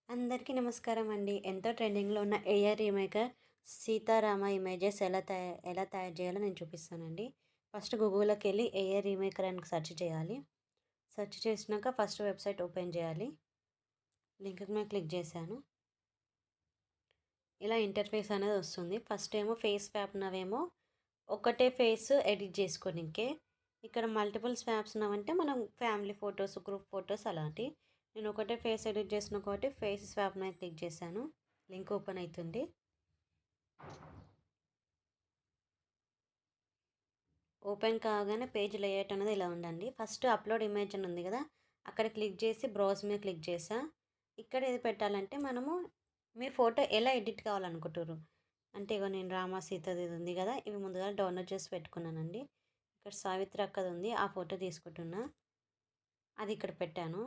అందరికీ నమస్కారం అండి. ఎంతో ట్రెండింగ్‌లో ఉన్న ఏఐ రీమేకర్ 'సీతారామ' ఇమేజెస్ ఎలా తయారు చేయాలో నేను చూపిస్తానండి. ఫస్ట్ గూగుల్‌లోకెళ్ళి ఏఐ రీమేకర్ అని సెర్చ్ చేయాలి. సెర్చ్ చేసినాక ఫస్ట్ వెబ్‌సైట్ ఓపెన్ చేయాలి. లింక్ మీద క్లిక్ చేశాను. ఇలా ఇంటర్ఫేస్ అనేది వస్తుంది. ఫస్ట్ ఏమో ఫేస్ స్వాప్ ఉన్నవేమో ఒకటే ఫేస్ ఎడిట్ చేసుకోనికే. ఇక్కడ మల్టిపుల్ స్వాప్స్ ఉన్నవంటే మనం ఫ్యామిలీ ఫోటోస్, గ్రూప్ ఫోటోస్ అలాంటి. నేను ఒకటే ఫేస్ ఎడిట్ చేసిన కాబట్టి ఫేస్ స్వాప్ మీద క్లిక్ చేశాను. లింక్ ఓపెన్ అవుతుంది. ఓపెన్ కాగానే పేజ్ లేఅవుట్ అనేది ఇలా ఉండండి. ఫస్ట్ అప్లోడ్ ఇమేజ్ అని ఉంది కదా, అక్కడ క్లిక్ చేసి బ్రౌజ్ మీద క్లిక్ చేసా. ఇక్కడ ఏది పెట్టాలంటే మనము మీ ఫోటో ఎలా ఎడిట్ కావాలనుకుంటుర్రు అంటే ఇగో నేను రామ సీతది ఇది ఉంది కదా, ఇవి ముందుగా డౌన్లోడ్ చేసి పెట్టుకున్నానండి. ఇక్కడ సావిత్రి అక్కది ఉంది, ఆ ఫోటో తీసుకుంటున్నా. అది ఇక్కడ పెట్టాను.